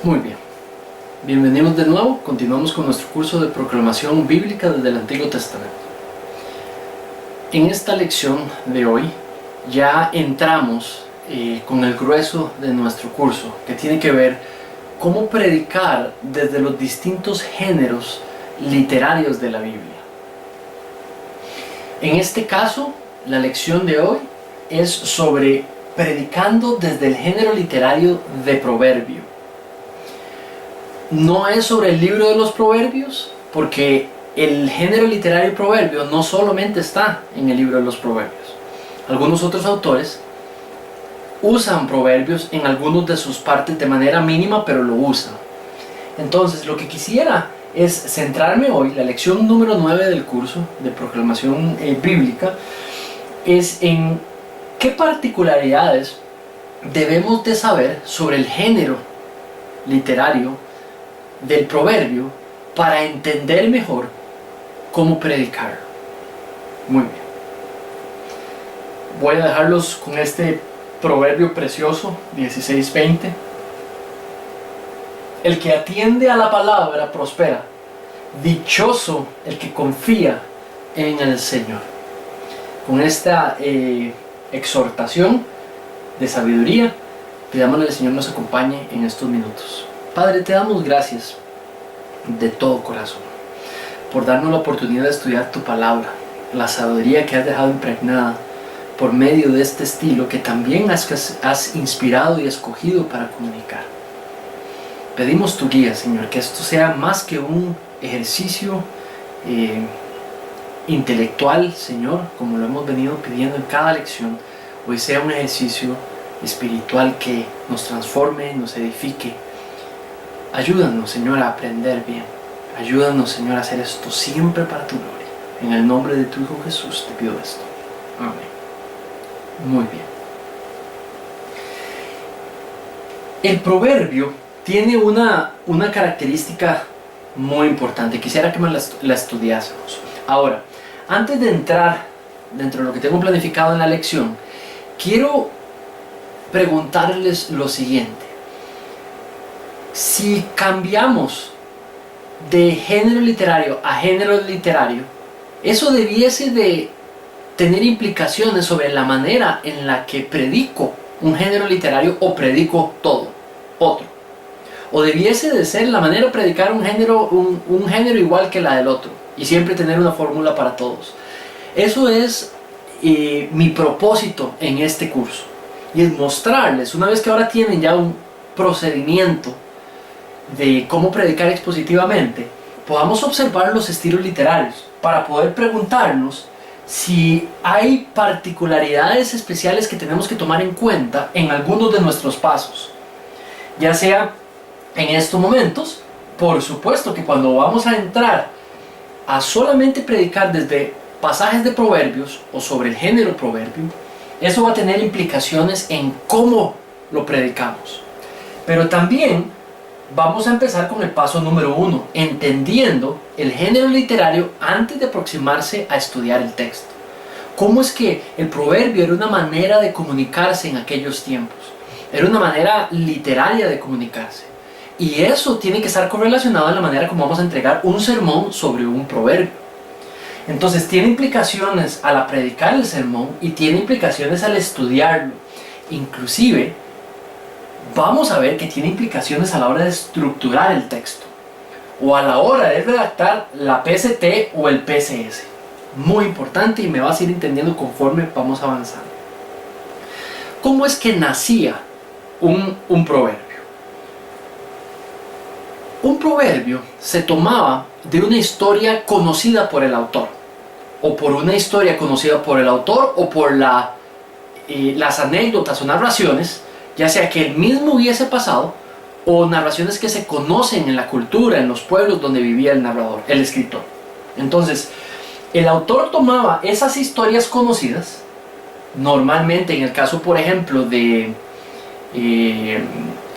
Muy bien, bienvenidos de nuevo. Continuamos con nuestro curso de proclamación bíblica desde el Antiguo Testamento. En esta lección de hoy ya entramos con el grueso de nuestro curso, que tiene que ver cómo predicar desde los distintos géneros literarios de la Biblia. En este caso, la lección de hoy es sobre predicando desde el género literario de Proverbio. No es sobre el libro de los Proverbios, porque el género literario Proverbio no solamente está en el libro de los Proverbios. Algunos otros autores usan Proverbios en algunas de sus partes de manera mínima, pero lo usan. Entonces, lo que quisiera es centrarme hoy, la lección número 9 del curso de proclamación bíblica, es en qué particularidades debemos de saber sobre el género literario del proverbio para entender mejor cómo predicarlo. Muy bien. Voy a dejarlos con este proverbio precioso, 16:20. El que atiende a la palabra prospera. Dichoso el que confía en el Señor. Con esta exhortación de sabiduría, pidámosle al Señor nos acompañe en estos minutos. Padre, te damos gracias de todo corazón por darnos la oportunidad de estudiar tu palabra, la sabiduría que has dejado impregnada por medio de este estilo que también has inspirado y escogido para comunicar. Pedimos tu guía, Señor, que esto sea más que un ejercicio intelectual, Señor, como lo hemos venido pidiendo en cada lección. Hoy sea un ejercicio espiritual que nos transforme, nos edifique. Ayúdanos, Señor, a aprender bien. Ayúdanos, Señor, a hacer esto siempre para tu gloria. En el nombre de tu Hijo Jesús te pido esto. Amén. Muy bien. El proverbio tiene una característica muy importante. Quisiera que la estudiásemos. Ahora, antes de entrar dentro de lo que tengo planificado en la lección, quiero preguntarles lo siguiente. Si cambiamos de género literario a género literario, eso debiese de tener implicaciones sobre la manera en la que predico un género literario o predico otro. O debiese de ser la manera de predicar un género igual que la del otro y siempre tener una fórmula para todos. Eso es mi propósito en este curso, y es mostrarles, una vez que ahora tienen ya un procedimiento de cómo predicar expositivamente, podamos observar los estilos literarios para poder preguntarnos si hay particularidades especiales que tenemos que tomar en cuenta en algunos de nuestros pasos, ya sea en estos momentos. Por supuesto que cuando vamos a entrar a solamente predicar desde pasajes de proverbios o sobre el género proverbio, eso va a tener implicaciones en cómo lo predicamos. Pero también vamos a empezar con el paso número 1, entendiendo el género literario antes de aproximarse a estudiar el texto. ¿Cómo es que el proverbio era una manera de comunicarse en aquellos tiempos? Era una manera literaria de comunicarse. Y eso tiene que estar correlacionado en la manera como vamos a entregar un sermón sobre un proverbio. Entonces tiene implicaciones al predicar el sermón y tiene implicaciones al estudiarlo. Inclusive, vamos a ver que tiene implicaciones a la hora de estructurar el texto o a la hora de redactar la PST o el PSS. Muy importante, y me vas a ir entendiendo conforme vamos avanzando. ¿Cómo es que nacía un proverbio? Un proverbio se tomaba de una historia conocida por el autor, o por una historia conocida por el autor, o por las anécdotas o narraciones, ya sea que él mismo hubiese pasado, o narraciones que se conocen en la cultura, en los pueblos donde vivía el narrador, el escritor. Entonces, el autor tomaba esas historias conocidas, normalmente en el caso, por ejemplo, de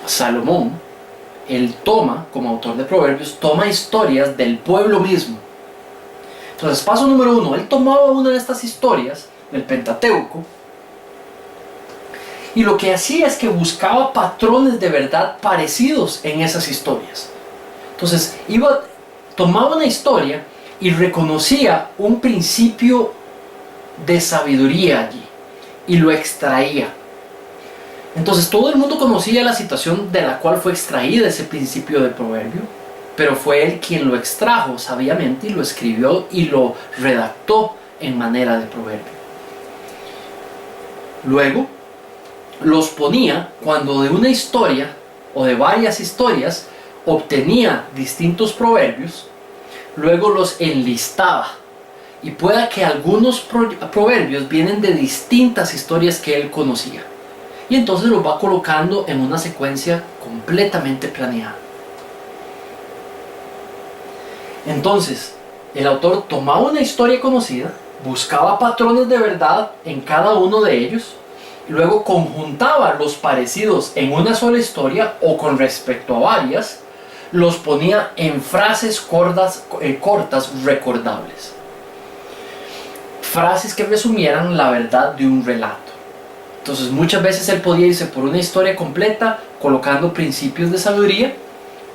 Salomón, él toma, como autor de proverbios, toma historias del pueblo mismo. Entonces, paso número 1, él tomaba una de estas historias del Pentateuco Y lo que hacía es que buscaba patrones de verdad parecidos en esas historias. Entonces, tomaba una historia y reconocía un principio de sabiduría allí y lo extraía. Entonces todo el mundo conocía la situación de la cual fue extraída ese principio de proverbio, pero fue él quien lo extrajo sabiamente y lo escribió y lo redactó en manera de proverbio. Luego los ponía cuando de una historia o de varias historias obtenía distintos proverbios, luego los enlistaba. Y pueda que algunos proverbios vienen de distintas historias que él conocía. Y entonces los va colocando en una secuencia completamente planeada. Entonces, el autor tomaba una historia conocida, buscaba patrones de verdad en cada uno de ellos, luego conjuntaba los parecidos en una sola historia o con respecto a varias, los ponía en frases cortas recordables. Frases que resumieran la verdad de un relato. Entonces muchas veces él podía irse por una historia completa colocando principios de sabiduría,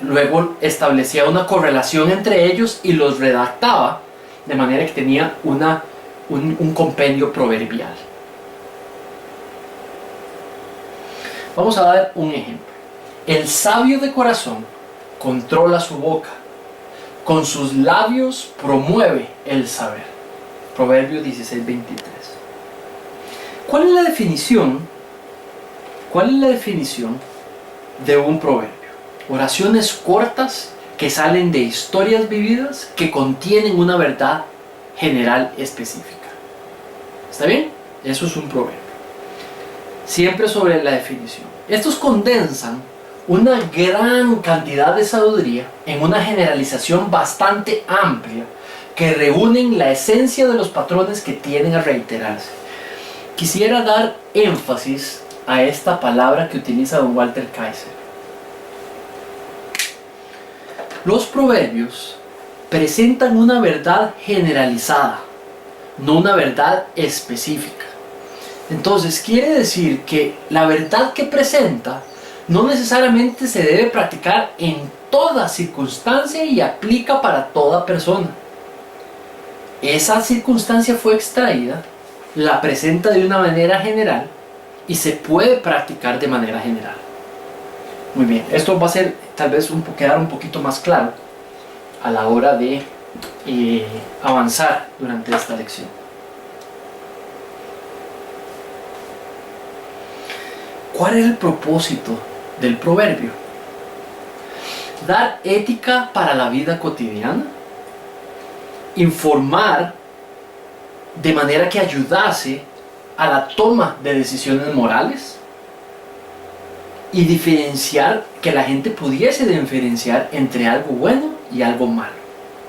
luego establecía una correlación entre ellos y los redactaba de manera que tenía un compendio proverbial. Vamos a dar un ejemplo. El sabio de corazón controla su boca, con sus labios promueve el saber. Proverbios 16:23. ¿Cuál es la definición de un proverbio? Oraciones cortas que salen de historias vividas que contienen una verdad general específica. ¿Está bien? Eso es un proverbio. Siempre sobre la definición. Estos condensan una gran cantidad de sabiduría en una generalización bastante amplia que reúnen la esencia de los patrones que tienden a reiterarse. Quisiera dar énfasis a esta palabra que utiliza don Walter Kaiser. Los proverbios presentan una verdad generalizada, no una verdad específica. Entonces quiere decir que la verdad que presenta no necesariamente se debe practicar en toda circunstancia y aplica para toda persona. Esa circunstancia fue extraída, la presenta de una manera general y se puede practicar de manera general. Muy bien, esto va a ser tal vez quedar un poquito más claro a la hora de avanzar durante esta lección. ¿Cuál es el propósito del proverbio? Dar ética para la vida cotidiana, informar de manera que ayudase a la toma de decisiones morales y diferenciar, que la gente pudiese diferenciar entre algo bueno y algo malo.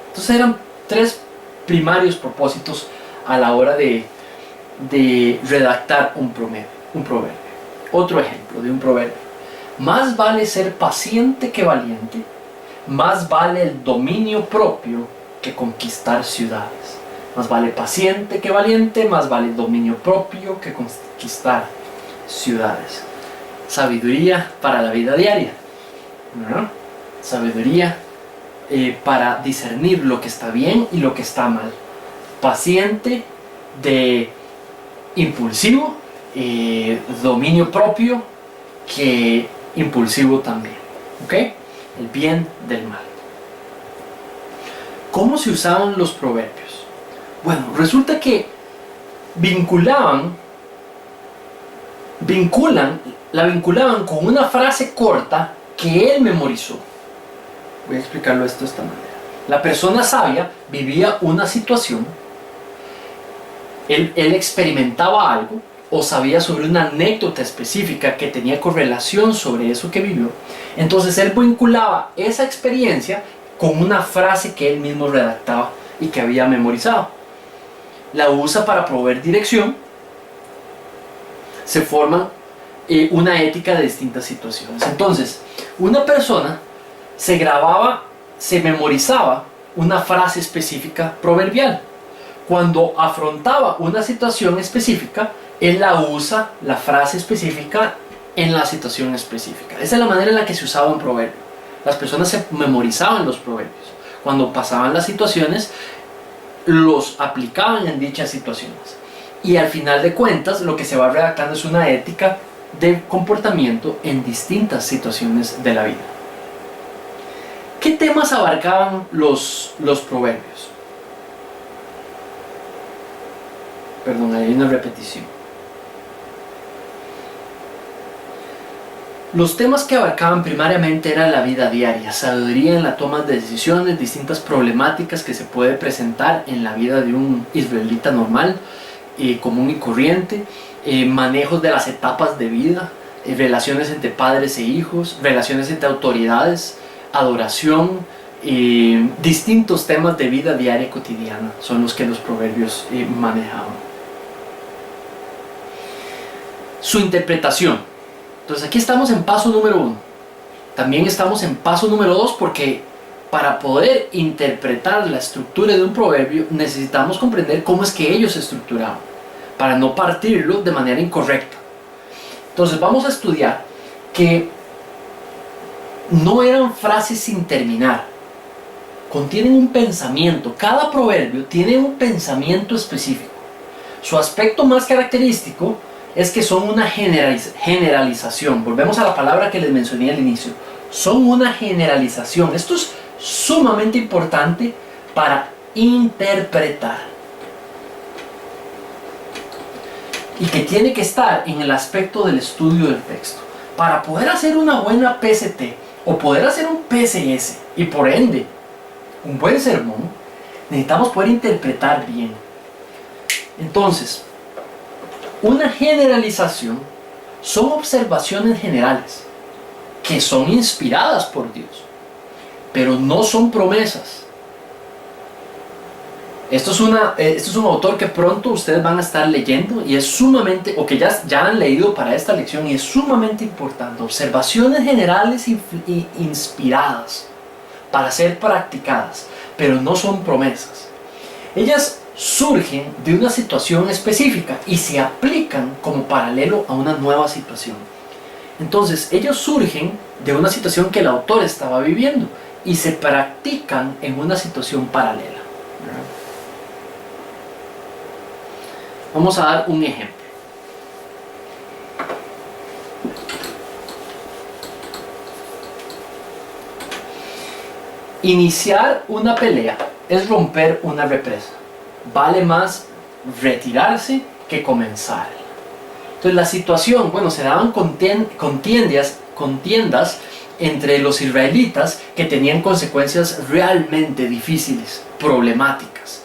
Entonces eran tres primarios propósitos a la hora de redactar un proverbio. Otro ejemplo de un proverbio. Más vale ser paciente que valiente, más vale el dominio propio que conquistar ciudades. Más vale paciente que valiente, más vale dominio propio que conquistar ciudades. Sabiduría para la vida diaria, ¿no? Sabiduría para discernir lo que está bien y lo que está mal. Paciente de impulsivo, dominio propio que impulsivo también. ¿Ok? El bien del mal. ¿Cómo se usaban los proverbios? Bueno, resulta que la vinculaban con una frase corta que él memorizó. Voy a explicarlo esto de esta manera. La persona sabia vivía una situación, él experimentaba algo o sabía sobre una anécdota específica que tenía correlación sobre eso que vivió. Entonces él vinculaba esa experiencia con una frase que él mismo redactaba y que había memorizado. La usa para proveer dirección. Se forma una ética de distintas situaciones. Entonces, una persona se memorizaba una frase específica proverbial. Cuando afrontaba una situación específica, él la usa, la frase específica, en la situación específica. Esa es la manera en la que se usaba un proverbio. Las personas se memorizaban los proverbios. Cuando pasaban las situaciones, los aplicaban en dichas situaciones. Y al final de cuentas, lo que se va redactando es una ética de comportamiento en distintas situaciones de la vida. ¿Qué temas abarcaban los proverbios? Perdón, hay una repetición. Los temas que abarcaban primariamente eran la vida diaria, sabiduría en la toma de decisiones, distintas problemáticas que se puede presentar en la vida de un israelita normal, común y corriente, manejos de las etapas de vida, relaciones entre padres e hijos, relaciones entre autoridades, adoración, distintos temas de vida diaria y cotidiana son los que los proverbios manejaban. Su interpretación. Entonces aquí estamos en paso número 1. También estamos en paso número 2 porque para poder interpretar la estructura de un proverbio necesitamos comprender cómo es que ellos se estructuraban para no partirlo de manera incorrecta. Entonces vamos a estudiar que no eran frases sin terminar. Contienen un pensamiento. Cada proverbio tiene un pensamiento específico. Su aspecto más característico es que son una generalización. Volvemos a la palabra que les mencioné al inicio. Son una generalización. Esto es sumamente importante para interpretar. Y que tiene que estar en el aspecto del estudio del texto. Para poder hacer una buena PCT o poder hacer un PCS y por ende un buen sermón, necesitamos poder interpretar bien. Entonces, una generalización son observaciones generales que son inspiradas por Dios, pero no son promesas. Esto es un autor que pronto ustedes van a estar leyendo y es sumamente, o que ya han leído para esta lección, y es sumamente importante. Observaciones generales inspiradas para ser practicadas, pero no son promesas. Ellas surgen de una situación específica y se aplican como paralelo a una nueva situación. Entonces, ellos surgen de una situación que el autor estaba viviendo y se practican en una situación paralela. Vamos a dar un ejemplo. Iniciar una pelea es romper una represa. Vale más retirarse que comenzar. Entonces la situación, se daban contiendas entre los israelitas que tenían consecuencias realmente difíciles, problemáticas.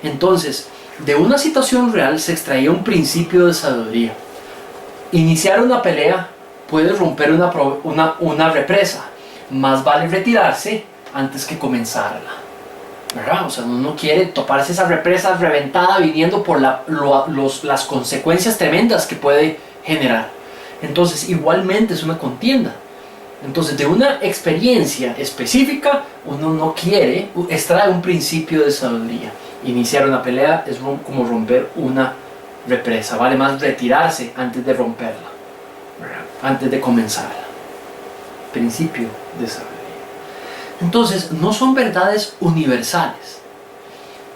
Entonces, de una situación real se extraía un principio de sabiduría. Iniciar una pelea puede romper una represa. Más vale retirarse antes que comenzarla. ¿Verdad? O sea, uno no quiere toparse esa represa reventada viniendo por las consecuencias tremendas que puede generar. Entonces, igualmente es una contienda. Entonces, de una experiencia específica, uno no quiere extraer un principio de sabiduría. Iniciar una pelea es como romper una represa. Vale más retirarse antes de romperla, ¿verdad? Antes de comenzarla. Principio de sabiduría. Entonces, no son verdades universales,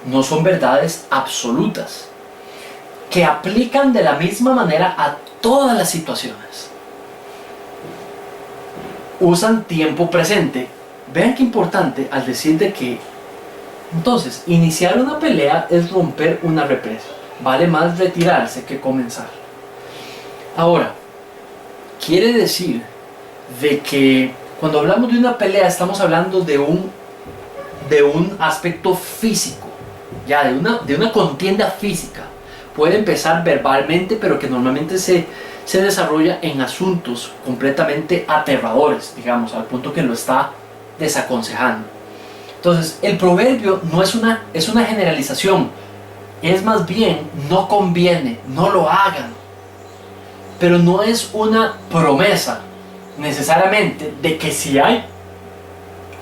no son verdades absolutas, que aplican de la misma manera a todas las situaciones. Usan tiempo presente. Vean qué importante al decir de que, entonces, iniciar una pelea es romper una represa. Vale más retirarse que comenzar. Ahora, quiere decir de que cuando hablamos de una pelea estamos hablando de un aspecto físico, ya de una contienda física. Puede empezar verbalmente, pero que normalmente se desarrolla en asuntos completamente aterradores, digamos, al punto que lo está desaconsejando. Entonces, el proverbio no es una generalización, es más bien no conviene, no lo hagan, pero no es una promesa necesariamente de que si hay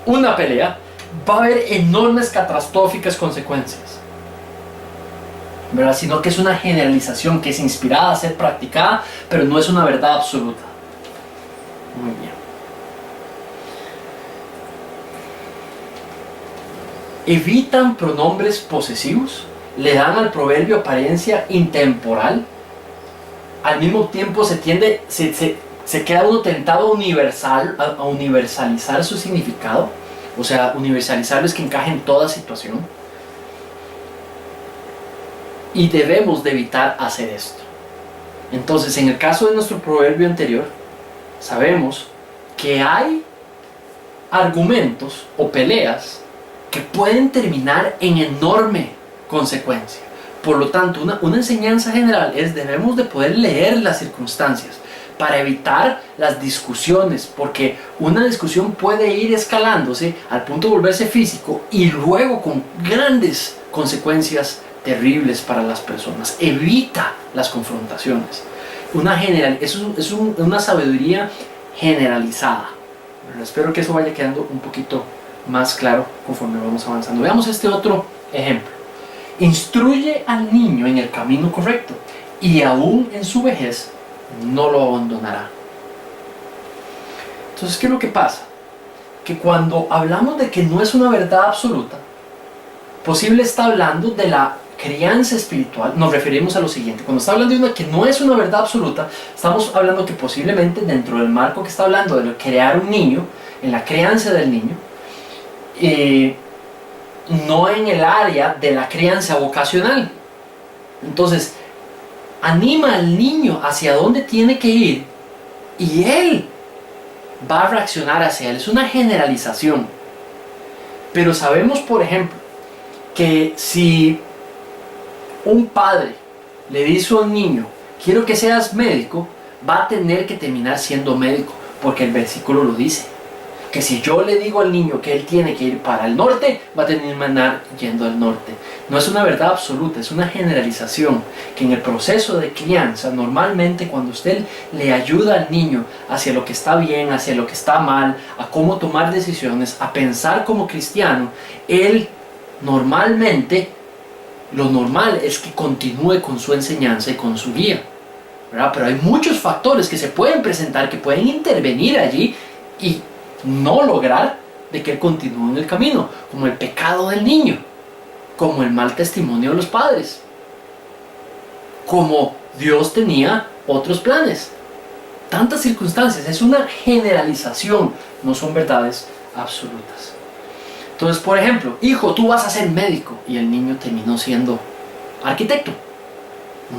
una pelea va a haber enormes catastróficas consecuencias. ¿verdad? Sino que es una generalización que es inspirada a ser practicada, pero no es una verdad absoluta. Muy bien. Evitan pronombres posesivos, le dan al proverbio apariencia intemporal, al mismo tiempo se queda uno tentado a universalizar su significado, o sea, universalizarlo es que encaje en toda situación. Y debemos de evitar hacer esto. Entonces, en el caso de nuestro proverbio anterior, sabemos que hay argumentos o peleas que pueden terminar en enorme consecuencia. Por lo tanto, una enseñanza general es: debemos de poder leer las circunstancias para evitar las discusiones, porque una discusión puede ir escalándose al punto de volverse físico y luego con grandes consecuencias terribles para las personas. Evita las confrontaciones. Es una sabiduría generalizada. Pero espero que eso vaya quedando un poquito más claro conforme vamos avanzando. Veamos este otro ejemplo. Instruye al niño en el camino correcto, y aún en su vejez no lo abandonará. Entonces, ¿qué es lo que pasa? Que cuando hablamos de que no es una verdad absoluta, posible está hablando de la crianza espiritual. Nos referimos a lo siguiente: cuando está hablando de una que no es una verdad absoluta, estamos hablando que posiblemente dentro del marco que está hablando de crear un niño, en la crianza del niño, no en el área de la crianza vocacional. Entonces, anima al niño hacia dónde tiene que ir y él va a reaccionar hacia él. Es una generalización. Pero sabemos, por ejemplo, que si un padre le dice a un niño: quiero que seas médico, va a tener que terminar siendo médico, porque el versículo lo dice. Que si yo le digo al niño que él tiene que ir para el norte, va a terminar yendo al norte. No es una verdad absoluta, es una generalización que en el proceso de crianza, normalmente cuando usted le ayuda al niño hacia lo que está bien, hacia lo que está mal, a cómo tomar decisiones, a pensar como cristiano, él normalmente, lo normal es que continúe con su enseñanza y con su guía, ¿verdad? Pero hay muchos factores que se pueden presentar, que pueden intervenir allí y no lograr de que él continúe en el camino, como el pecado del niño, como el mal testimonio de los padres, como Dios tenía otros planes. Tantas circunstancias, es una generalización, no son verdades absolutas. Entonces, por ejemplo: hijo, tú vas a ser médico, y el niño terminó siendo arquitecto.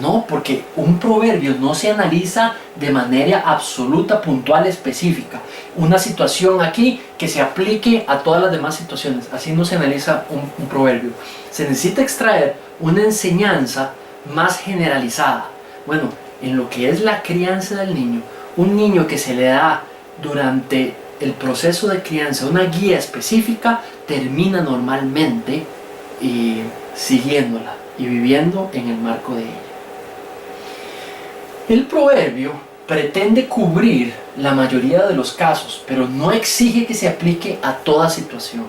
No, porque un proverbio no se analiza de manera absoluta, puntual, específica. Una situación aquí que se aplique a todas las demás situaciones. Así no se analiza un proverbio. Se necesita extraer una enseñanza más generalizada. Bueno, en lo que es la crianza del niño, un niño que se le da durante el proceso de crianza una guía específica, termina normalmente siguiéndola y viviendo en el marco de ella. El proverbio pretende cubrir la mayoría de los casos, pero no exige que se aplique a toda situación.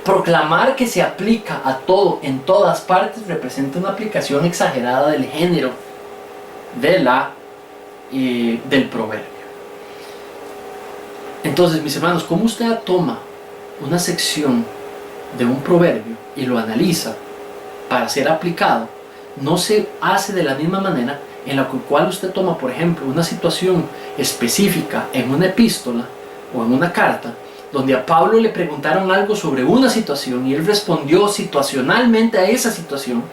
Proclamar que se aplica a todo en todas partes representa una aplicación exagerada del género del proverbio. Entonces, mis hermanos, ¿cómo usted toma una sección de un proverbio y lo analiza para ser aplicado? No se hace de la misma manera en la cual usted toma, por ejemplo, una situación específica en una epístola o en una carta, donde a Pablo le preguntaron algo sobre una situación y él respondió situacionalmente a esa situación.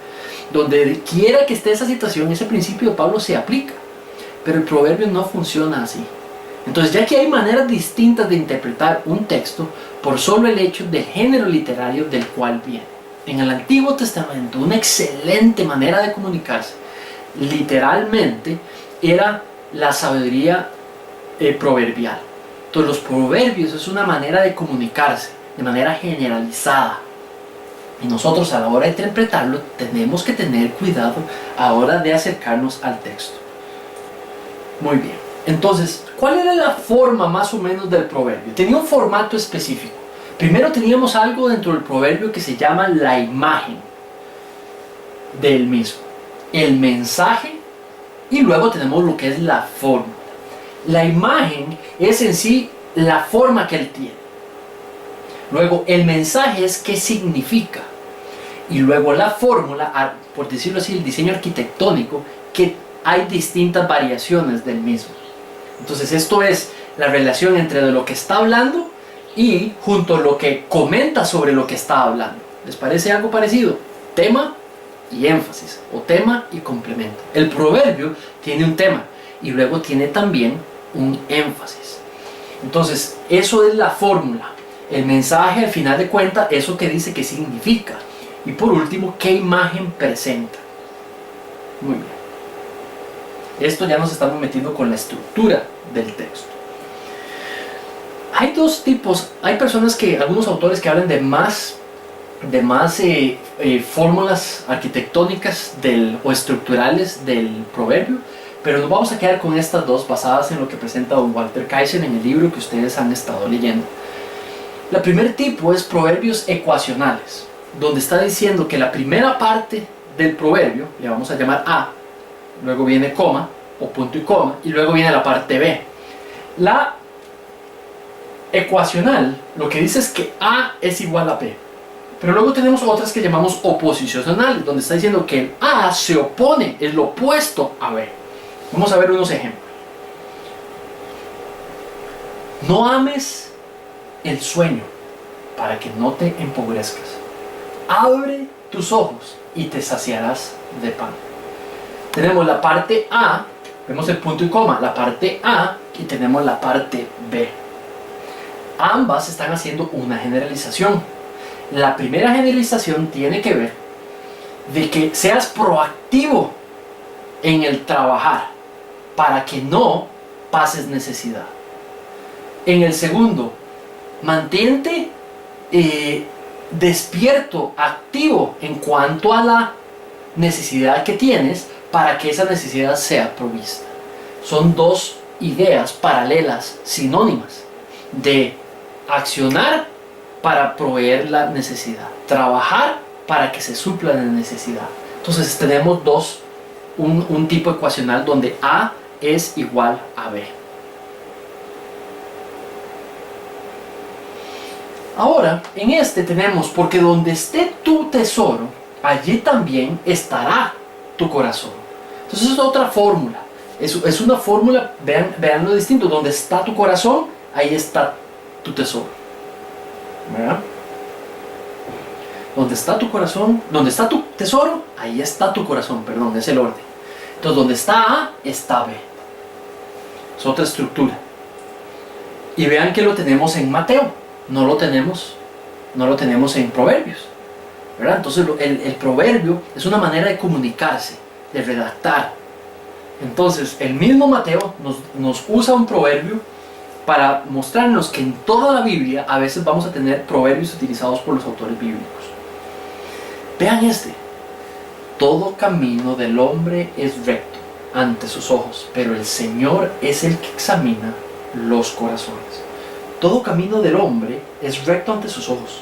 Donde quiera que esté esa situación, ese principio de Pablo se aplica. Pero el proverbio no funciona así. Entonces, ya que hay maneras distintas de interpretar un texto por solo el hecho del género literario del cual viene. En el Antiguo Testamento, una excelente manera de comunicarse, literalmente, era la sabiduría proverbial. Entonces, los proverbios es una manera de comunicarse de manera generalizada. Y nosotros, a la hora de interpretarlo, tenemos que tener cuidado a la hora de acercarnos al texto. Muy bien. Entonces, ¿cuál era la forma más o menos del proverbio? Tenía un formato específico. Primero teníamos algo dentro del proverbio que se llama la imagen. del mismo, el mensaje, y luego tenemos lo que es la fórmula. La imagen es en sí la forma que él tiene. Luego el mensaje es qué significa. Y luego la fórmula, por decirlo así, el diseño arquitectónico, que hay distintas variaciones del mismo. Entonces esto es la relación entre lo que está hablando y junto a lo que comenta sobre lo que está hablando. ¿Les parece algo parecido? Tema y énfasis, o tema y complemento. El proverbio tiene un tema y luego tiene también un énfasis. Entonces eso es la fórmula. El mensaje, al final de cuentas, eso que dice que significa. Y por último, ¿qué imagen presenta? Muy bien. Esto ya nos estamos metiendo con la estructura del texto. Hay dos tipos, hay personas que, algunos autores que hablan de más fórmulas arquitectónicas o estructurales del proverbio, pero nos vamos a quedar con estas dos basadas en lo que presenta don Walter Kaiser en el libro que ustedes han estado leyendo. El primer tipo es proverbios ecuacionales, donde está diciendo que la primera parte del proverbio, le vamos a llamar A, luego viene coma o punto y coma, y luego viene la parte B. La ecuacional lo que dice es que A es igual a B, pero luego tenemos otras que llamamos oposicionales, donde está diciendo que el A se opone, es lo opuesto a B. Vamos a ver unos ejemplos. No ames el sueño para que no te empobrezcas. Abre tus ojos y te saciarás de pan. Tenemos la parte A, vemos el punto y coma, la parte A, y tenemos la parte B. Ambas están haciendo una generalización. La primera generalización tiene que ver de que seas proactivo en el trabajar para que no pases necesidad. En el segundo, mantente despierto, activo en cuanto a la necesidad que tienes para que esa necesidad sea provista. Son dos ideas paralelas, sinónimas, de accionar para proveer la necesidad, trabajar para que se supla la necesidad. Entonces tenemos un tipo ecuacional donde A es igual a B. Ahora, en este tenemos, porque donde esté tu tesoro, allí también estará tu corazón. Entonces es otra fórmula. Es una fórmula, vean lo distinto. Donde está tu corazón, ahí está tu tesoro. ¿Verdad? Donde está tu corazón, donde está tu tesoro, ahí está tu corazón, perdón, es el orden. Entonces donde está A, está B. Es otra estructura. Y vean que lo tenemos en Mateo. No lo tenemos en Proverbios, ¿verdad? Entonces el proverbio es una manera de comunicarse, de redactar. Entonces el mismo Mateo nos usa un proverbio para mostrarnos que en toda la Biblia a veces vamos a tener proverbios utilizados por los autores bíblicos. Vean este: todo camino del hombre es recto ante sus ojos, pero el Señor es el que examina los corazones. Todo camino del hombre es recto ante sus ojos.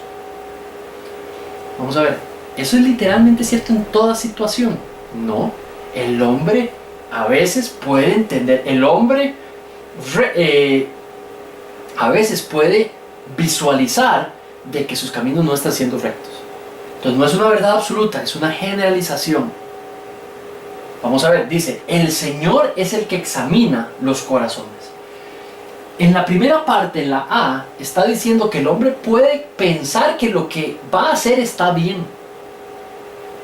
Vamos a ver, ¿eso es literalmente cierto en toda situación? No, el hombre a veces puede entender, el hombre a veces puede visualizar de que sus caminos no están siendo rectos. Entonces no es una verdad absoluta, es una generalización. Vamos a ver, dice, el Señor es el que examina los corazones. En la primera parte, en la A, está diciendo que el hombre puede pensar que lo que va a hacer está bien,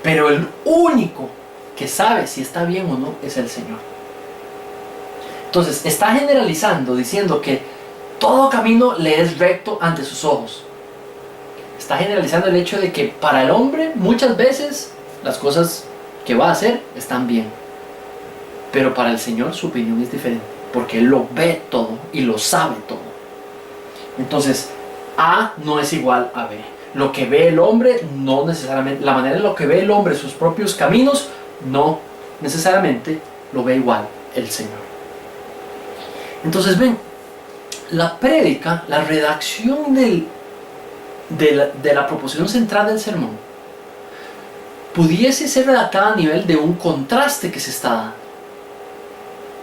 pero el único que sabe si está bien o no es el Señor. Entonces está generalizando, diciendo que todo camino le es recto ante sus ojos. Está generalizando el hecho de que para el hombre muchas veces las cosas que va a hacer están bien, pero para el Señor su opinión es diferente, porque Él lo ve todo y lo sabe todo. Entonces A no es igual a B. Lo que ve el hombre no necesariamente, la manera en la que ve el hombre sus propios caminos, no necesariamente lo ve igual el Señor. Entonces ven, la prédica, la redacción de la proposición central del sermón, pudiese ser redactada a nivel de un contraste que se está dando.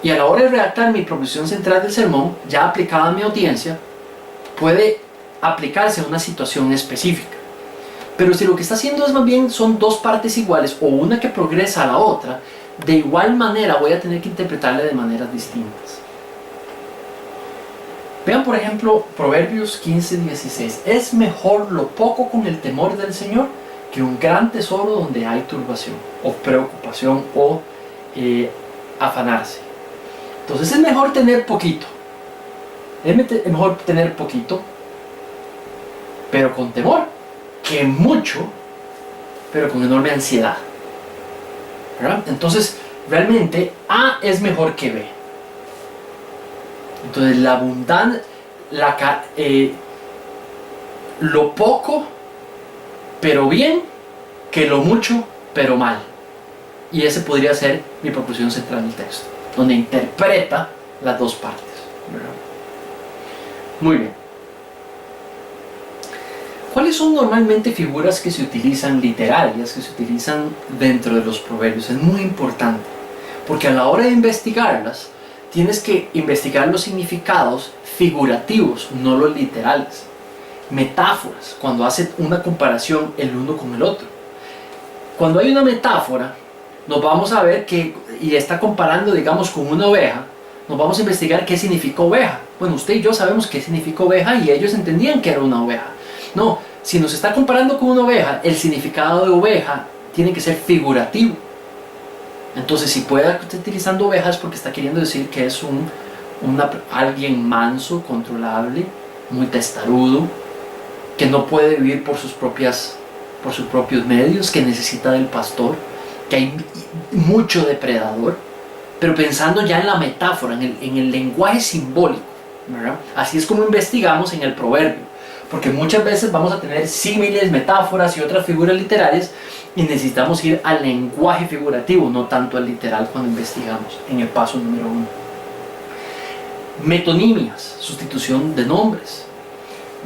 Y a la hora de redactar mi proposición central del sermón, ya aplicada a mi audiencia, puede aplicarse a una situación específica. Pero si lo que está haciendo es más bien son dos partes iguales o una que progresa a la otra, de igual manera voy a tener que interpretarle de maneras distintas. Vean por ejemplo Proverbios 15:16. Es mejor lo poco con el temor del Señor que un gran tesoro donde hay turbación o preocupación o afanarse. Entonces es mejor tener poquito. Es mejor tener poquito, pero con temor, que mucho, pero con enorme ansiedad. ¿Verdad? Entonces, realmente A es mejor que B. Entonces, la abundancia, lo poco, pero bien, que lo mucho, pero mal. Y ese podría ser mi proposición central del texto, donde interpreta las dos partes. ¿Verdad? Muy bien. ¿Cuáles son normalmente figuras que se utilizan literarias, que se utilizan dentro de los proverbios? Es muy importante, porque a la hora de investigarlas, tienes que investigar los significados figurativos, no los literales. Metáforas, cuando hace una comparación el uno con el otro. Cuando hay una metáfora, nos vamos a ver que, y está comparando, digamos, con una oveja, nos vamos a investigar qué significa oveja. Bueno, usted y yo sabemos qué significa oveja y ellos entendían que era una oveja. No, si nos está comparando con una oveja, el significado de oveja tiene que ser figurativo. Entonces, si puede estar utilizando ovejas es porque está queriendo decir que es alguien manso, controlable, muy testarudo, que no puede vivir por sus propios medios, que necesita del pastor, que hay mucho depredador, pero pensando ya en la metáfora, en el lenguaje simbólico, ¿verdad? Así es como investigamos en el proverbio, porque muchas veces vamos a tener símiles, metáforas y otras figuras literarias y necesitamos ir al lenguaje figurativo, no tanto al literal cuando investigamos en el paso número 1. Metonimias, sustitución de nombres.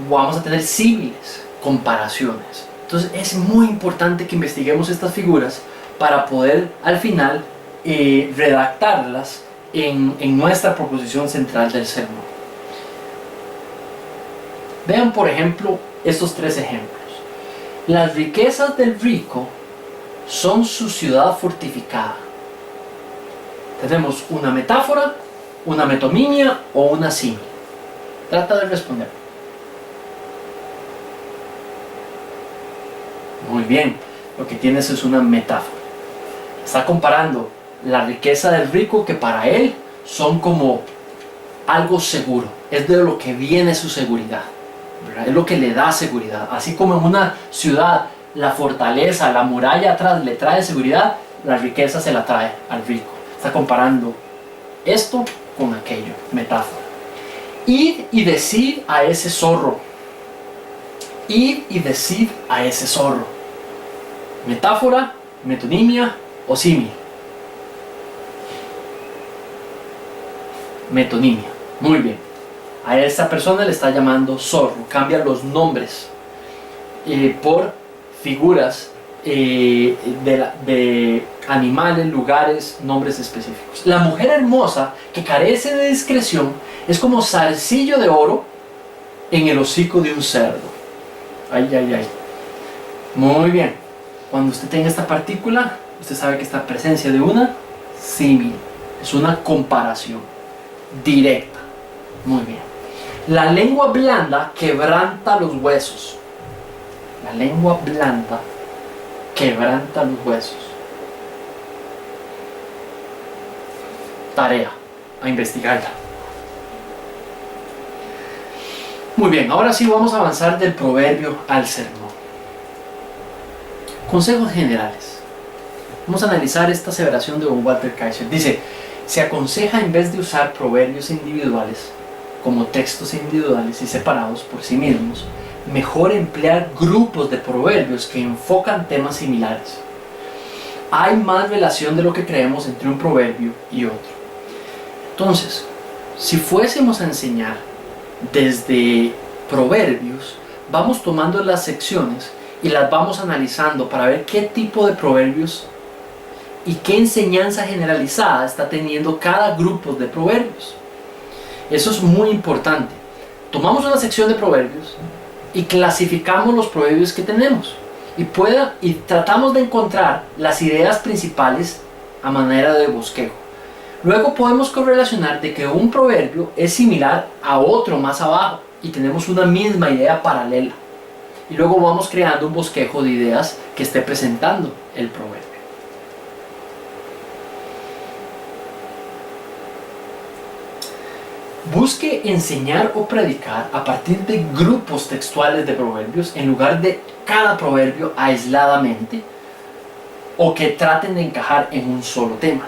Vamos a tener símiles, comparaciones. Entonces es muy importante que investiguemos estas figuras para poder al final redactarlas en nuestra proposición central del sermón. Vean por ejemplo estos 3 ejemplos. Las riquezas del rico son su ciudad fortificada. Tenemos una metáfora, una metonimia o una símil. Trata de responder. Muy bien, lo que tienes es una metáfora. Está comparando la riqueza del rico, que para él son como algo seguro, es de lo que viene su seguridad, ¿verdad? Es lo que le da seguridad. Así como en una ciudad la fortaleza, la muralla atrás le trae seguridad, la riqueza se la trae al rico. Está comparando esto con aquello, metáfora. Id y decid a ese zorro. Id y decid a ese zorro. Metáfora, metonimia o símil. Metonimia. Muy bien. A esta persona le está llamando zorro. Cambia los nombres por figuras de animales, lugares, nombres específicos. La mujer hermosa que carece de discreción es como zarcillo de oro en el hocico de un cerdo. Ay, ay, ay. Muy bien. Cuando usted tenga esta partícula, usted sabe que está en presencia de una símil. Es una comparación directa. Muy bien. La lengua blanda quebranta los huesos. La lengua blanda quebranta los huesos. Tarea a investigarla. Muy bien, ahora sí vamos a avanzar del proverbio al sermón. Consejos generales. Vamos a analizar esta aseveración de von Walter Kaiser. Dice: se aconseja, en vez de usar proverbios individuales como textos individuales y separados por sí mismos, mejor emplear grupos de proverbios que enfocan temas similares. Hay más relación de lo que creemos entre un proverbio y otro. Entonces, si fuésemos a enseñar desde proverbios, vamos tomando las secciones y las vamos analizando para ver qué tipo de proverbios y qué enseñanza generalizada está teniendo cada grupo de proverbios. Eso es muy importante. Tomamos una sección de proverbios y clasificamos los proverbios que tenemos y tratamos de encontrar las ideas principales a manera de bosquejo. Luego podemos correlacionar de que un proverbio es similar a otro más abajo y tenemos una misma idea paralela. Y luego vamos creando un bosquejo de ideas que esté presentando el proverbio. Busque enseñar o predicar a partir de grupos textuales de proverbios en lugar de cada proverbio aisladamente o que traten de encajar en un solo tema.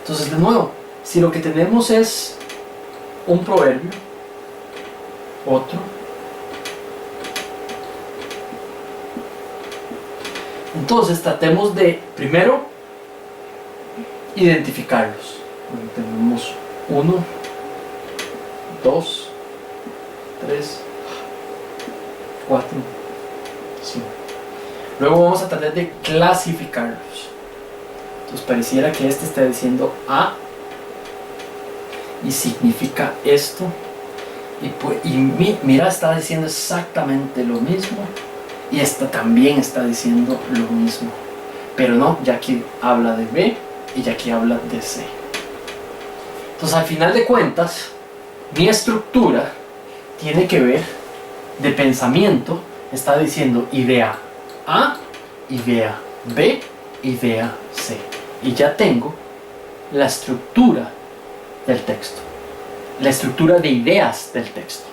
Entonces, de nuevo, si lo que tenemos es un proverbio, otro, entonces tratemos de primero identificarlos. Tenemos 1, 2, 3, 4, 5. Luego vamos a tratar de clasificarlos. Entonces pareciera que este está diciendo A y significa esto. Mira, está diciendo exactamente lo mismo. Y esta también está diciendo lo mismo. Pero no, ya aquí habla de B y ya aquí habla de C. Entonces al final de cuentas, mi estructura tiene que ver de pensamiento, está diciendo idea A, idea B, idea C. Y ya tengo la estructura del texto, la estructura de ideas del texto.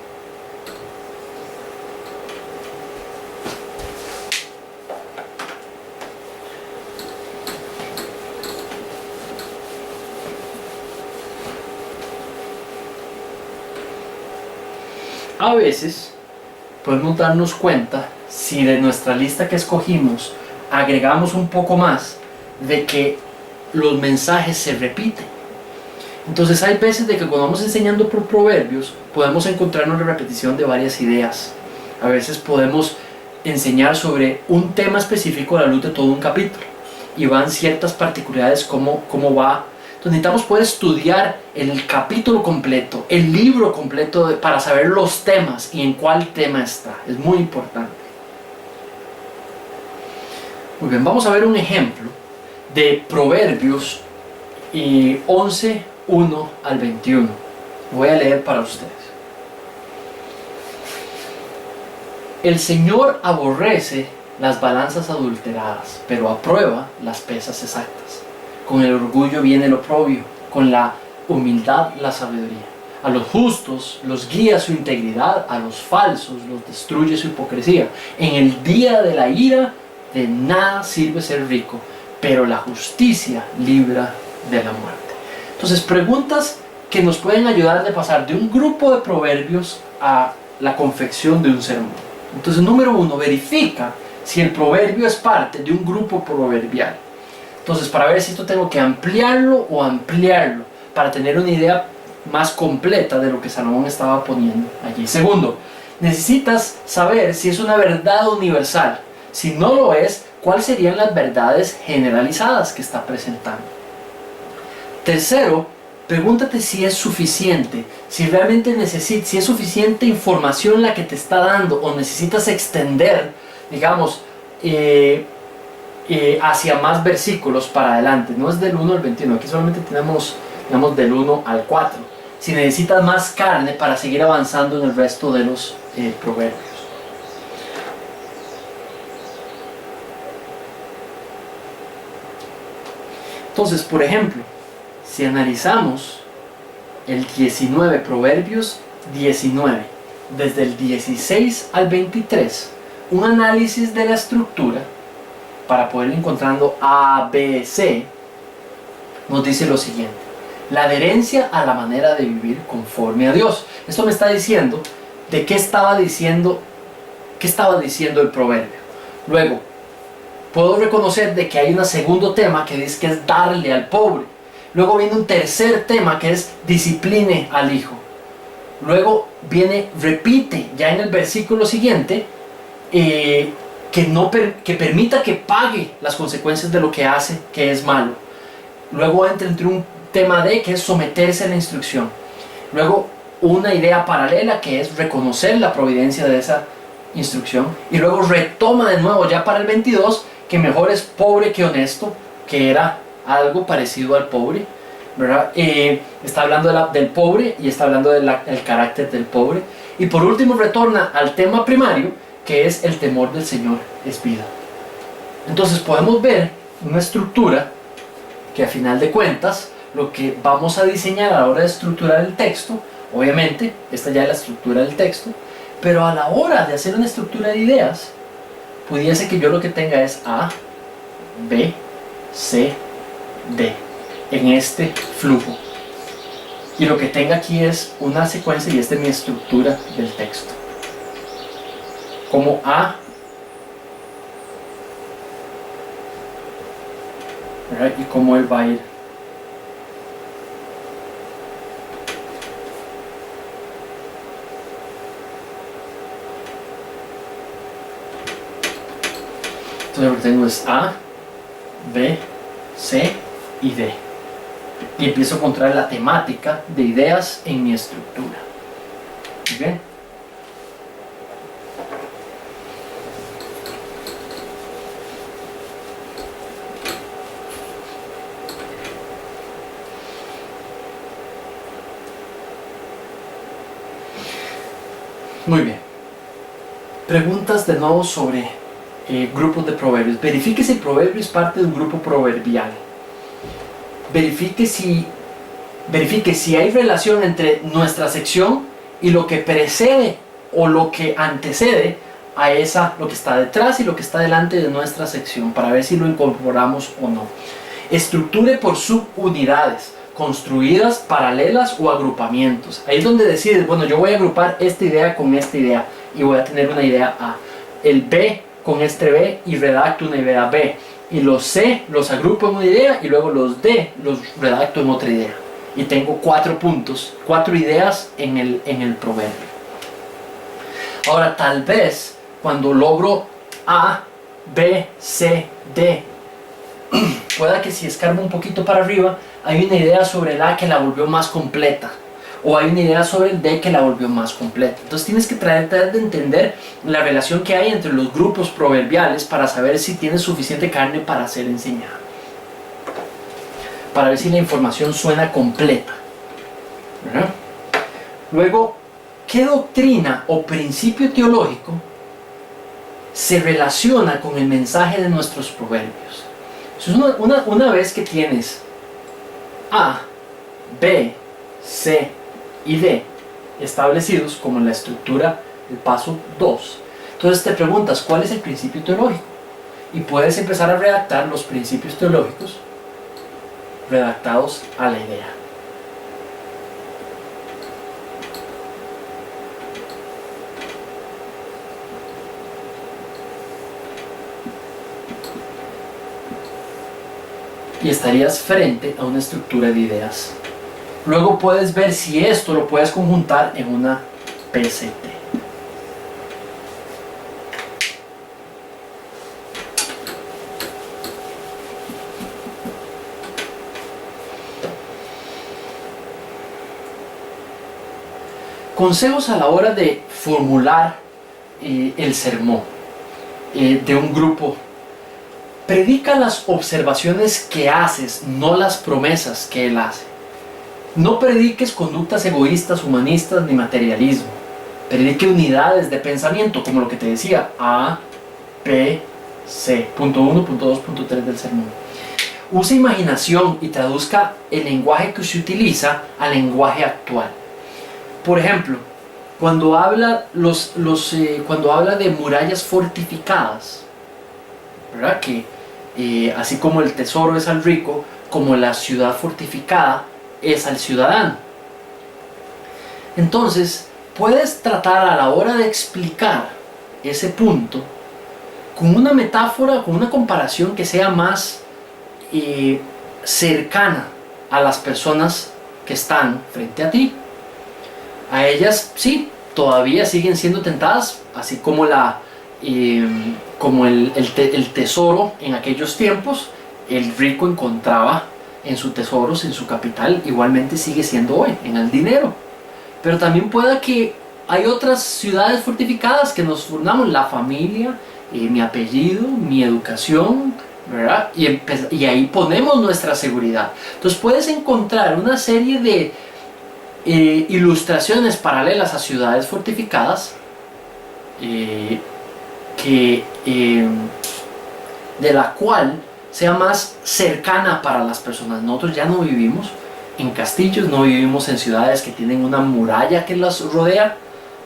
A veces podemos darnos cuenta, si de nuestra lista que escogimos agregamos un poco más, de que los mensajes se repiten. Entonces hay veces de que cuando vamos enseñando por proverbios podemos encontrarnos la repetición de varias ideas. A veces podemos enseñar sobre un tema específico a la luz de todo un capítulo y van ciertas particularidades cómo va. Entonces necesitamos poder estudiar el capítulo completo, el libro completo para saber los temas y en cuál tema está. Es muy importante. Muy bien, vamos a ver un ejemplo de Proverbios 11, 1 al 21. Voy a leer para ustedes. El Señor aborrece las balanzas adulteradas, pero aprueba las pesas exactas. Con el orgullo viene el oprobio, con la humildad la sabiduría. A los justos los guía su integridad, a los falsos los destruye su hipocresía. En el día de la ira de nada sirve ser rico, pero la justicia libra de la muerte. Entonces, preguntas que nos pueden ayudar de pasar de un grupo de proverbios a la confección de un sermón. Entonces, número 1, verifica si el proverbio es parte de un grupo proverbial. Entonces, para ver si esto tengo que ampliarlo o ampliarlo para tener una idea más completa de lo que Salomón estaba poniendo allí. Segundo, necesitas saber si es una verdad universal. Si no lo es, ¿cuáles serían las verdades generalizadas que está presentando? Tercero, pregúntate si es suficiente, si realmente si es suficiente información la que te está dando o necesitas extender, digamos, hacia más versículos para adelante. No es del 1 al 21, aquí solamente tenemos, digamos, del 1 al 4. Si necesitas más carne para seguir avanzando en el resto de los proverbios. Entonces, por ejemplo, si analizamos el 19, Proverbios 19, desde el 16 al 23, un análisis de la estructura para poder ir encontrando A, B, C, nos dice lo siguiente: la adherencia a la manera de vivir conforme a Dios. Esto me está diciendo de qué estaba diciendo el proverbio. Luego, puedo reconocer de que hay un segundo tema que dice que es darle al pobre. Luego viene un tercer tema que es discipline al hijo. Luego repite ya en el versículo siguiente que permita que pague las consecuencias de lo que hace, que es malo. Luego entra entre un tema D, que es someterse a la instrucción. Luego una idea paralela, que es reconocer la providencia de esa instrucción. Y luego retoma de nuevo ya para el 22, que mejor es pobre que honesto, que era algo parecido al pobre, ¿verdad? Está hablando del pobre y está hablando del carácter del pobre. Y por último retorna al tema primario, que es el temor del Señor es vida. Entonces podemos ver una estructura que a final de cuentas lo que vamos a diseñar a la hora de estructurar el texto, obviamente esta ya es la estructura del texto, pero a la hora de hacer una estructura de ideas, pudiese que yo lo que tenga es A, B, C, D en este flujo, y lo que tenga aquí es una secuencia, y esta es mi estructura del texto, como A, ¿verdad? Y cómo él va a ir. Entonces lo que tengo es A, B, C y D. Y empiezo a encontrar la temática de ideas en mi estructura. ¿Bien? Muy bien. Preguntas de nuevo sobre grupos de proverbios. Verifique si el proverbio es parte de un grupo proverbial. Verifique si hay relación entre nuestra sección y lo que precede o lo que antecede a lo que está detrás y lo que está delante de nuestra sección, para ver si lo incorporamos o no. Estructure por subunidades construidas, paralelas o agrupamientos. Ahí es donde decides, bueno, yo voy a agrupar esta idea con esta idea y voy a tener una idea A. El B con este B y redacto una idea B. Y los C los agrupo en una idea y luego los D los redacto en otra idea. Y tengo 4 puntos, 4 ideas en el proverbio. Ahora, tal vez cuando logro A, B, C, D, pueda que si escarbo un poquito para arriba, hay una idea sobre el A que la volvió más completa, o hay una idea sobre el D que la volvió más completa. Entonces tienes que tratar de entender la relación que hay entre los grupos proverbiales para saber si tienes suficiente carne para ser enseñada, para ver si la información suena completa, ¿verdad? Luego, ¿qué doctrina o principio teológico se relaciona con el mensaje de nuestros proverbios? Entonces, una vez que tienes A, B, C y D establecidos como en la estructura del paso 2, entonces te preguntas ¿cuál es el principio teológico? Y puedes empezar a redactar los principios teológicos redactados a la idea. Y estarías frente a una estructura de ideas. Luego puedes ver si esto lo puedes conjuntar en una PCT. Consejos a la hora de formular el sermón de un grupo. Predica las observaciones que haces, no las promesas que él hace. No prediques conductas egoístas, humanistas ni materialismo. Predique unidades de pensamiento, como lo que te decía, A, B, C, punto 1, punto 2, punto 3 del sermón. Use imaginación y traduzca el lenguaje que se utiliza al lenguaje actual. Por ejemplo, cuando habla, cuando habla de murallas fortificadas, ¿verdad? Que así como el tesoro es al rico, como la ciudad fortificada es al ciudadano. Entonces, puedes tratar a la hora de explicar ese punto con una metáfora, con una comparación que sea más cercana a las personas que están frente a ti. A ellas, sí, todavía siguen siendo tentadas, así como la como el tesoro en aquellos tiempos, el rico encontraba en sus tesoros, en su capital, igualmente sigue siendo hoy, en el dinero. Pero también puede que hay otras ciudades fortificadas que nos fundamos, la familia, mi apellido, mi educación, ¿verdad? Y ahí ponemos nuestra seguridad. Entonces puedes encontrar una serie de ilustraciones paralelas a ciudades fortificadas de la cual sea más cercana para las personas. Nosotros ya no vivimos en castillos, no vivimos en ciudades que tienen una muralla que las rodea,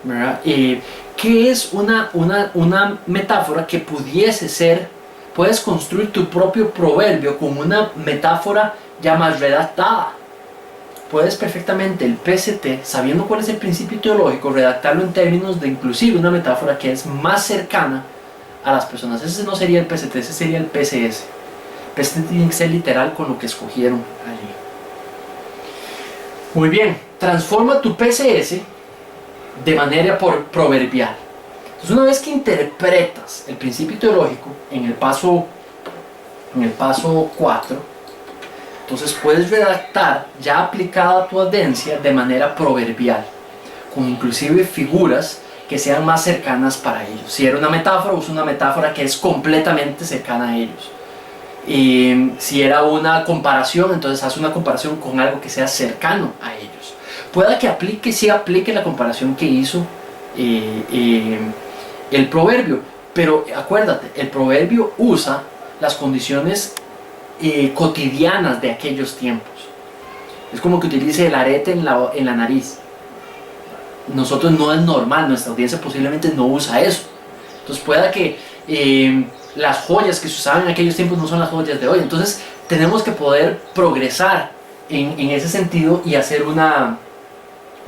¿verdad? Que es una metáfora que pudiese ser, puedes construir tu propio proverbio con una metáfora ya más redactada. Puedes perfectamente el PST, sabiendo cuál es el principio teológico, redactarlo en términos de inclusive una metáfora que es más cercana a las personas. Ese no sería el PST, ese sería el PSS. El PST tiene que ser literal con lo que escogieron allí. Muy bien, transforma tu PSS de manera proverbial. Entonces, una vez que interpretas el principio teológico en el paso 4, entonces puedes redactar ya aplicada tu audiencia de manera proverbial, con inclusive figuras que sean más cercanas para ellos. Si era una metáfora, usa una metáfora que es completamente cercana a ellos. Y si era una comparación, entonces haz una comparación con algo que sea cercano a ellos. Pueda que aplique la comparación que hizo el proverbio, pero acuérdate, el proverbio usa las condiciones cotidianas de aquellos tiempos. Es como que utilice el arete en la nariz. Nosotros no es normal, nuestra audiencia posiblemente no usa eso. Entonces pueda que las joyas que se usaban en aquellos tiempos no son las joyas de hoy. Entonces tenemos que poder progresar en ese sentido y hacer una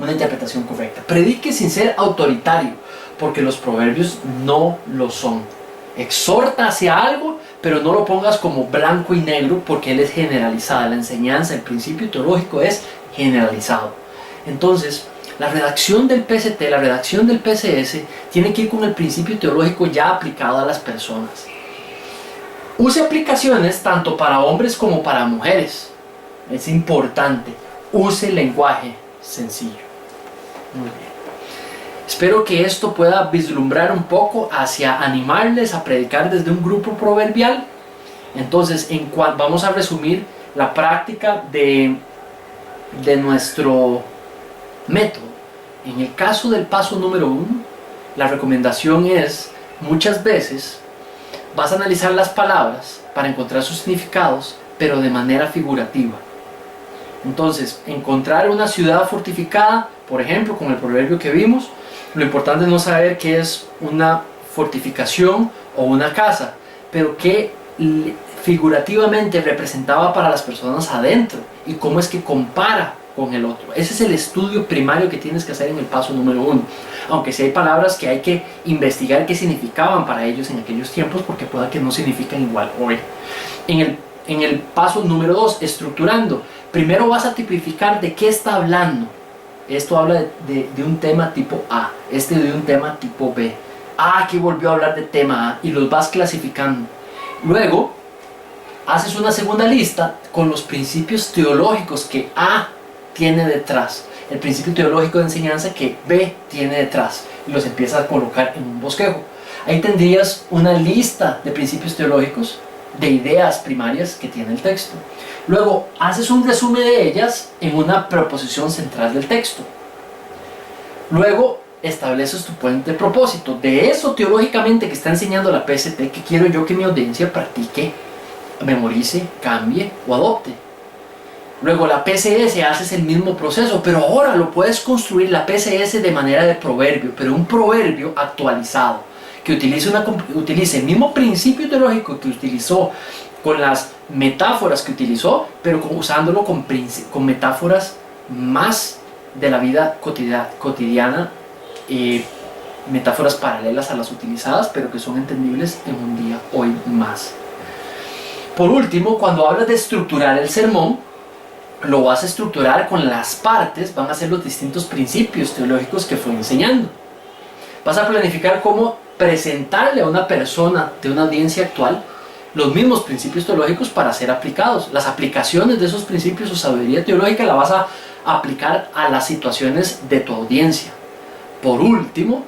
interpretación correcta. Predique sin ser autoritario, porque los proverbios no lo son. Exhorta hacia algo, pero no lo pongas como blanco y negro, porque él es generalizada. La enseñanza, el principio teológico es generalizado. Entonces, la redacción del PST, la redacción del PSS, tiene que ir con el principio teológico ya aplicado a las personas. Use aplicaciones tanto para hombres como para mujeres. Es importante. Use lenguaje sencillo. Muy bien. Espero que esto pueda vislumbrar un poco hacia animarles a predicar desde un grupo proverbial. Entonces, vamos a resumir la práctica de nuestro método. En el caso del paso número 1, la recomendación es, muchas veces vas a analizar las palabras para encontrar sus significados, pero de manera figurativa. Entonces, encontrar una ciudad fortificada, por ejemplo, con el proverbio que vimos, lo importante es no saber qué es una fortificación o una casa, pero qué figurativamente representaba para las personas adentro y cómo es que compara con el otro. Ese es el estudio primario que tienes que hacer en el paso número 1. Aunque sí hay palabras que hay que investigar qué significaban para ellos en aquellos tiempos, porque pueda que no significan igual hoy. En el paso número 2, estructurando. Primero vas a tipificar de qué está hablando. Esto habla de un tema tipo A, este de un tema tipo B. Aquí volvió a hablar de tema A y los vas clasificando. Luego, haces una segunda lista con los principios teológicos que A tiene detrás, el principio teológico de enseñanza que B tiene detrás, y los empiezas a colocar en un bosquejo. Ahí tendrías una lista de principios teológicos, de ideas primarias que tiene el texto. Luego haces un resumen de ellas en una proposición central del texto. Luego estableces tu puente de propósito. De eso teológicamente que está enseñando la PST, que quiero yo que mi audiencia practique, memorice, cambie o adopte. Luego la PSS haces el mismo proceso, pero ahora lo puedes construir la PSS de manera de proverbio, pero un proverbio actualizado, que utilice el mismo principio teológico que utilizó con las metáforas que utilizó, pero usándolo con metáforas más de la vida cotidiana, metáforas paralelas a las utilizadas, pero que son entendibles en un día hoy más. Por último, cuando hablas de estructurar el sermón, lo vas a estructurar con las partes, van a ser los distintos principios teológicos que fue enseñando. Vas a planificar cómo presentarle a una persona de una audiencia actual los mismos principios teológicos para ser aplicados. Las aplicaciones de esos principios o sabiduría teológica la vas a aplicar a las situaciones de tu audiencia. Por último,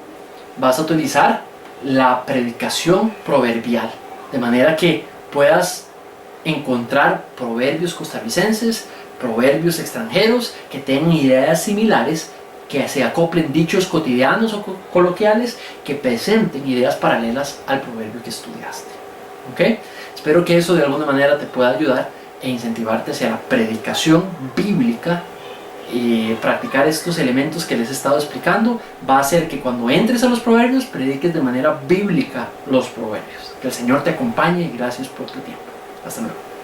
vas a utilizar la predicación proverbial, de manera que puedas encontrar proverbios costarricenses, proverbios extranjeros que tengan ideas similares, que se acoplen dichos cotidianos o coloquiales, que presenten ideas paralelas al proverbio que estudiaste. ¿Ok? Espero que eso de alguna manera te pueda ayudar e incentivarte hacia la predicación bíblica. Y practicar estos elementos que les he estado explicando va a hacer que cuando entres a los proverbios prediques de manera bíblica los proverbios. Que el Señor te acompañe y gracias por tu tiempo. Hasta luego.